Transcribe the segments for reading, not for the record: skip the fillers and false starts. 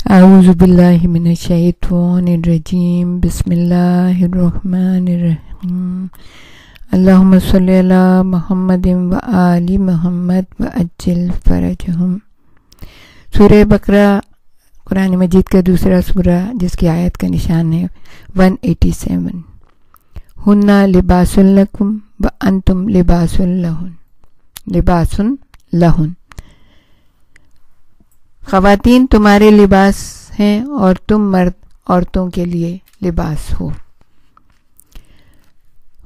اعوذ باللہ من الشیطان الرجیم بسم اللہ الرحمن الرحیم اللہم صلی علی محمد و آل محمد وعجل فرجہم۔ سورہ بقرہ قرآن مجید کا دوسرا سورہ جس کی آیت کا نشان ہے 187۔ ہن لباس لکم وانتم لباس لہن، لباس لہن، خواتین تمہارے لباس ہیں اور تم مرد عورتوں کے لیے لباس ہو۔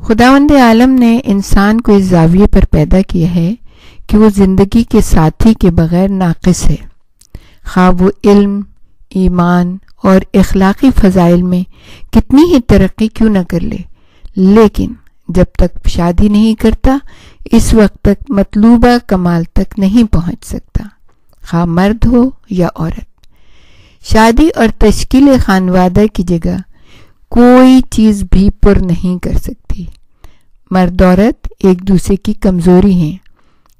خداوند عالم نے انسان کو اس زاویے پر پیدا کیا ہے کہ وہ زندگی کے ساتھی کے بغیر ناقص ہے، خواہ وہ علم، ایمان اور اخلاقی فضائل میں کتنی ہی ترقی کیوں نہ کر لے، لیکن جب تک شادی نہیں کرتا اس وقت تک مطلوبہ کمال تک نہیں پہنچ سکتا، خواہ مرد ہو یا عورت۔ شادی اور تشکیل خانوادہ کی جگہ کوئی چیز بھی پر نہیں کر سکتی۔ مرد عورت ایک دوسرے کی کمزوری ہیں،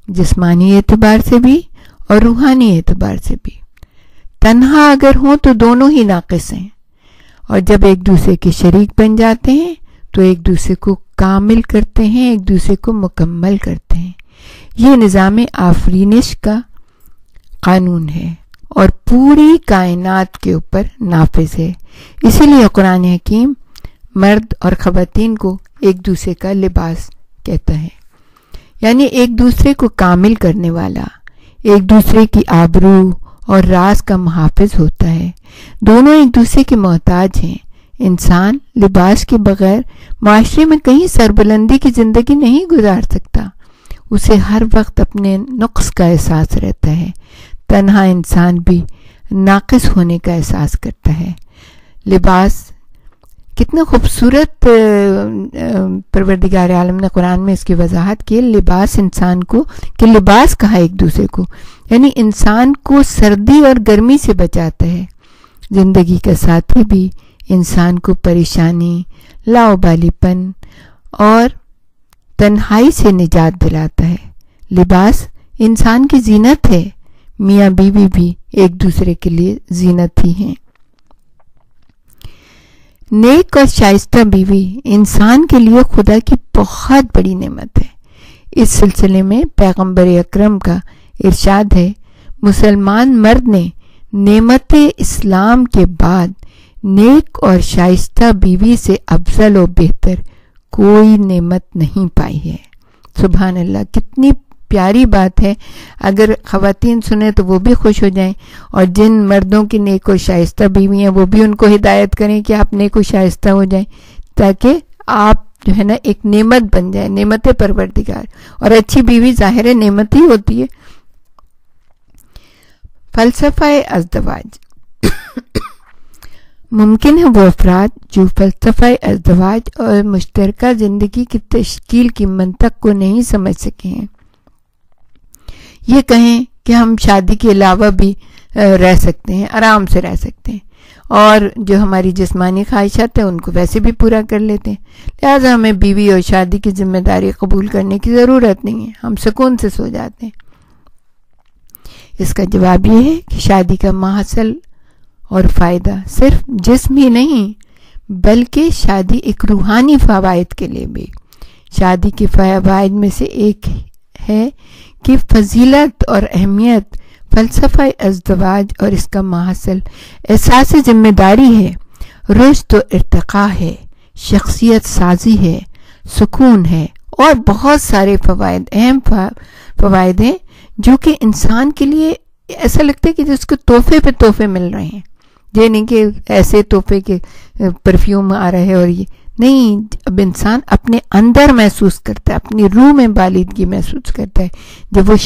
جسمانی اعتبار سے بھی اور روحانی اعتبار سے بھی۔ تنہا اگر ہوں تو دونوں ہی ناقص ہیں، اور جب ایک دوسرے کے شریک بن جاتے ہیں تو ایک دوسرے کو کامل کرتے ہیں، ایک دوسرے کو مکمل کرتے ہیں۔ یہ نظام آفرینش کا قانون ہے اور پوری کائنات کے اوپر نافذ ہے۔ اسی لیے قرآن حکیم مرد اور خواتین کو ایک دوسرے کا لباس کہتا ہے، یعنی ایک دوسرے کو کامل کرنے والا، ایک دوسرے کی آبرو اور راز کا محافظ ہوتا ہے۔ دونوں ایک دوسرے کے محتاج ہیں۔ انسان لباس کے بغیر معاشرے میں کہیں سربلندی کی زندگی نہیں گزار سکتا، اسے ہر وقت اپنے نقص کا احساس رہتا ہے۔ تنہا انسان بھی ناقص ہونے کا احساس کرتا ہے۔ لباس کتنا خوبصورت پروردگار عالم نے قرآن میں اس کی وضاحت کی۔ لباس انسان کو کہ لباس کہا ایک دوسرے کو، یعنی انسان کو سردی اور گرمی سے بچاتا ہے۔ زندگی کا ساتھی بھی انسان کو پریشانی، لاؤبالی پن اور تنہائی سے نجات دلاتا ہے۔ لباس انسان کی زینت ہے۔ میاں بیوی بھی ایک دوسرے کے لیے زینت ہی ہیں۔ نیک اور شائستہ بیوی انسان کے لیے خدا کی بہت بڑی نعمت ہے۔ اس سلسلے میں پیغمبر اکرم کا ارشاد ہے، مسلمان مرد نے نعمت اسلام کے بعد نیک اور شائستہ بیوی سے افضل و بہتر کوئی نعمت نہیں پائی ہے۔ سبحان اللہ، کتنی پیاری بات ہے۔ اگر خواتین سنیں تو وہ بھی خوش ہو جائیں، اور جن مردوں کی نیک و شائستہ بیوی ہیں وہ بھی ان کو ہدایت کریں کہ آپ نیک و شائستہ ہو جائیں، تاکہ آپ جو ہے نا ایک نعمت بن جائیں، نعمت پروردگار۔ اور اچھی بیوی ظاہر نعمت ہی ہوتی ہے۔ فلسفہ ازدواج۔ ممکن ہے وہ افراد جو فلسفہ ازدواج اور مشترکہ زندگی کی تشکیل کی منطق کو نہیں سمجھ سکے ہیں، یہ کہیں کہ ہم شادی کے علاوہ بھی رہ سکتے ہیں، آرام سے رہ سکتے ہیں، اور جو ہماری جسمانی خواہشات ہیں ان کو ویسے بھی پورا کر لیتے ہیں، لہٰذا ہمیں بیوی اور شادی کی ذمہ داری قبول کرنے کی ضرورت نہیں ہے، ہم سکون سے سو جاتے ہیں۔ اس کا جواب یہ ہے کہ شادی کا محصل اور فائدہ صرف جسم ہی نہیں بلکہ شادی ایک روحانی فوائد کے لیے بھی۔ شادی کے فوائد میں سے ایک ہے کہ فضیلت اور اہمیت فلسفہ ازدواج اور اس کا محصل احساس ذمہ داری ہے، رشد و ارتقاء ہے، شخصیت سازی ہے، سکون ہے، اور بہت سارے فوائد، اہم فوائد ہیں جو کہ انسان کے لیے ایسا لگتا ہے کہ جس کو تحفے پہ تحفے مل رہے ہیں، یہ نہیں کہ ایسے تحفے کے پرفیوم آ رہے ہیں اور یہ نہیں۔ اب انسان اپنے اندر محسوس کرتا ہے، اپنی روح میں بالادگی محسوس کرتا ہے۔ جب وہ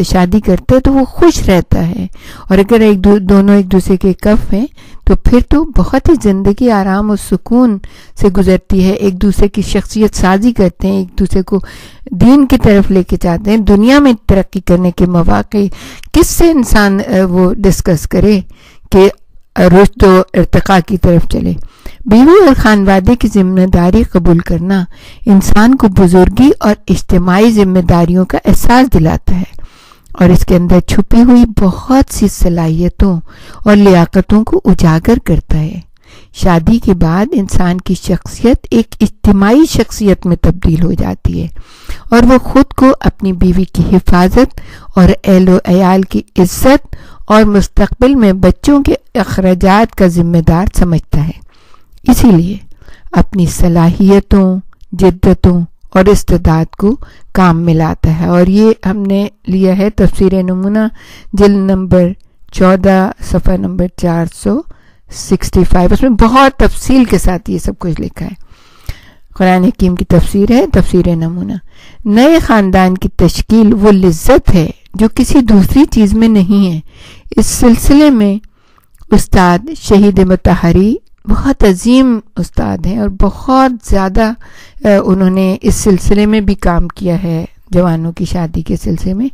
شادی کرتا ہے تو وہ خوش رہتا ہے، اور اگر دونوں ایک دوسرے کے کف ہیں تو پھر تو بہت ہی زندگی آرام اور سکون سے گزرتی ہے۔ ایک دوسرے کی شخصیت سازی کرتے ہیں، ایک دوسرے کو دین کی طرف لے کے جاتے ہیں، دنیا میں ترقی کرنے کے مواقع کس سے انسان وہ ڈسکس کرے کہ رشد و ارتقاء کی طرف چلے۔ بیوی اور خانوادے کی ذمہ داری قبول کرنا انسان کو بزرگی اور اجتماعی ذمہ داریوں کا احساس دلاتا ہے، اور اس کے اندر چھپی ہوئی بہت سی صلاحیتوں اور لیاقتوں کو اجاگر کرتا ہے۔ شادی کے بعد انسان کی شخصیت ایک اجتماعی شخصیت میں تبدیل ہو جاتی ہے اور وہ خود کو اپنی بیوی کی حفاظت اور اہل و عیال کی عزت اور مستقبل میں بچوں کے اخراجات کا ذمہ دار سمجھتا ہے۔ اسی لیے اپنی صلاحیتوں، جدتوں اور استعداد کو کام میں لاتا ہے۔ اور یہ ہم نے لیا ہے تفسیر نمونہ جلد نمبر 14 صفحہ نمبر 465، اس میں بہت تفصیل کے ساتھ یہ سب کچھ لکھا ہے۔ قرآن حکیم کی تفسیر ہے تفسیر نمونہ۔ نئے خاندان کی تشکیل وہ لذت ہے جو کسی دوسری چیز میں نہیں ہے۔ اس سلسلے میں استاد شہید مطہری بہت عظیم استاد ہیں اور بہت زیادہ انہوں نے اس سلسلے میں بھی کام کیا ہے، جوانوں کی شادی کے سلسلے میں۔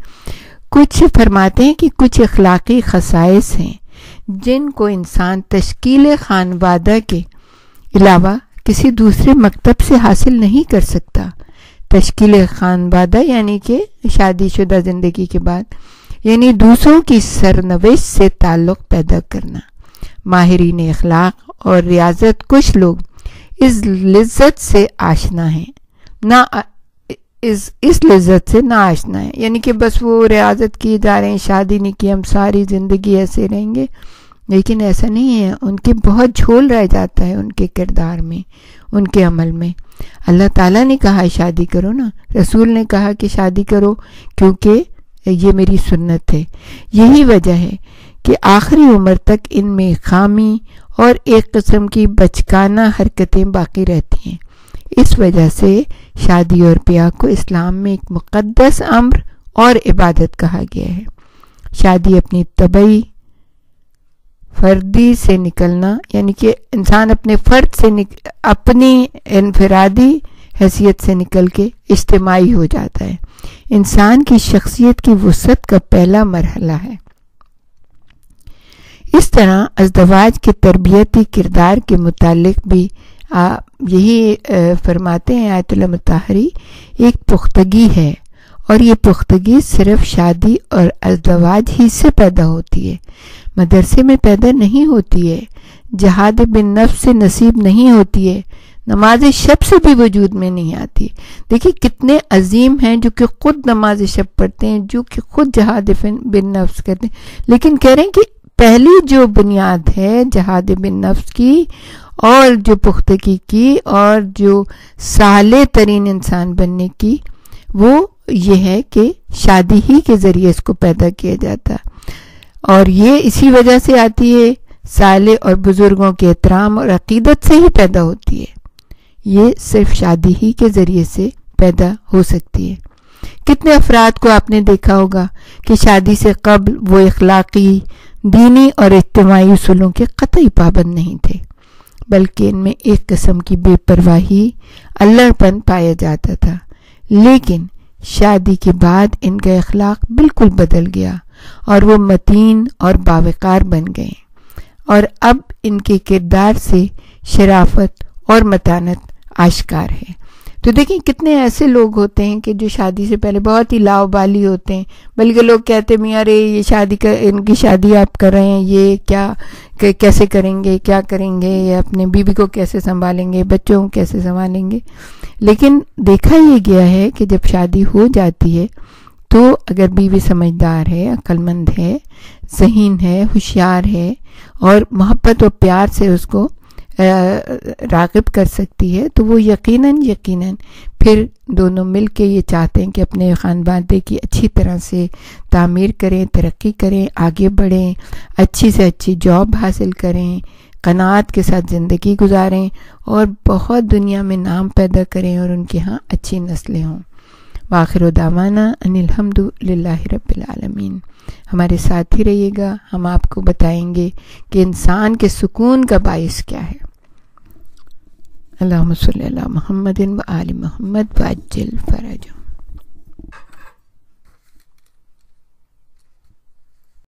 کچھ فرماتے ہیں کہ کچھ اخلاقی خصائص ہیں جن کو انسان تشکیل خانوادہ کے علاوہ کسی دوسرے مکتب سے حاصل نہیں کر سکتا۔ تشکیل خانوادہ یعنی کہ شادی شدہ زندگی کے بعد، یعنی دوسروں کی سرنوشت سے تعلق پیدا کرنا۔ ماہرین اخلاق اور ریاضت کچھ لوگ اس لذت سے آشنا ہیں، اس لذت سے نہ آشنا ہے، یعنی کہ بس وہ ریاضت کی جا رہے ہیں، شادی نہیں کی ہم ساری زندگی ایسے رہیں گے، لیکن ایسا نہیں ہے۔ ان کے بہت جھول رہ جاتا ہے ان کے کردار میں، ان کے عمل میں۔ اللہ تعالیٰ نے کہا شادی کرو نا، رسول نے کہا کہ شادی کرو کیونکہ یہ میری سنت ہے۔ یہی وجہ ہے کہ آخری عمر تک ان میں خامی اور ایک قسم کی بچکانہ حرکتیں باقی رہتی ہیں۔ اس وجہ سے شادی اور بیاہ کو اسلام میں ایک مقدس امر اور عبادت کہا گیا ہے۔ شادی اپنی طبعی فردی سے نکلنا، یعنی کہ انسان اپنے فرد سے اپنی انفرادی حیثیت سے نکل کے اجتماعی ہو جاتا ہے۔ انسان کی شخصیت کی وسعت کا پہلا مرحلہ ہے۔ اس طرح ازدواج کے تربیتی کردار کے متعلق بھی یہی فرماتے ہیں آیت اللہ مطہری، ایک پختگی ہے، اور یہ پختگی صرف شادی اور ازدواج ہی سے پیدا ہوتی ہے، مدرسے میں پیدا نہیں ہوتی ہے، جہاد بن نفس سے نصیب نہیں ہوتی ہے، نماز شب سے بھی وجود میں نہیں آتی۔ دیکھیے کتنے عظیم ہیں جو کہ خود نماز شب پڑھتے ہیں، جو کہ خود جہاد بن نفس کرتے ہیں، لیکن کہہ رہے ہیں کہ پہلی جو بنیاد ہے جہاد بن نفس کی اور جو پختگی کی اور جو صالح ترین انسان بننے کی، وہ یہ ہے کہ شادی ہی کے ذریعے اس کو پیدا کیا جاتا، اور یہ اسی وجہ سے آتی ہے، صالح اور بزرگوں کے احترام اور عقیدت سے ہی پیدا ہوتی ہے۔ یہ صرف شادی ہی کے ذریعے سے پیدا ہو سکتی ہے۔ کتنے افراد کو آپ نے دیکھا ہوگا کہ شادی سے قبل وہ اخلاقی، دینی اور اجتماعی اصولوں کے قطعی پابند نہیں تھے، بلکہ ان میں ایک قسم کی بے پرواہی، اللہ پن پایا جاتا تھا، لیکن شادی کے بعد ان کا اخلاق بالکل بدل گیا اور وہ متین اور باوقار بن گئے، اور اب ان کے کردار سے شرافت اور متانت آشکار ہے۔ تو دیکھیں کتنے ایسے لوگ ہوتے ہیں کہ جو شادی سے پہلے بہت ہی لاؤبالی ہوتے ہیں، بلکہ لوگ کہتے ہیں میاں رے یہ شادی ان کی شادی آپ کر رہے ہیں، یہ کیا کیسے کریں گے، کیا کریں گے، یہ اپنے بیوی کو کیسے سنبھالیں گے، بچوں کو کیسے سنبھالیں گے۔ لیکن دیکھا یہ گیا ہے کہ جب شادی ہو جاتی ہے تو اگر بیوی سمجھدار ہے، عقل مند ہے، ذہین ہے، ہوشیار ہے اور محبت و پیار سے اس کو راغب کر سکتی ہے، تو وہ یقیناً پھر دونوں مل کے یہ چاہتے ہیں کہ اپنے خانوادے کی اچھی طرح سے تعمیر کریں، ترقی کریں، آگے بڑھیں، اچھی سے اچھی جاب حاصل کریں، قناعت کے ساتھ زندگی گزاریں اور بہت دنیا میں نام پیدا کریں اور ان کے ہاں اچھی نسلیں ہوں۔ وآخر دعوانا ان الحمد للہ رب العالمین۔ ہمارے ساتھ ہی رہیے گا، ہم آپ کو بتائیں گے کہ انسان کے سکون کا باعث کیا ہے۔ اللہم صلی علی محمد و آل محمد وعجل فرجہ۔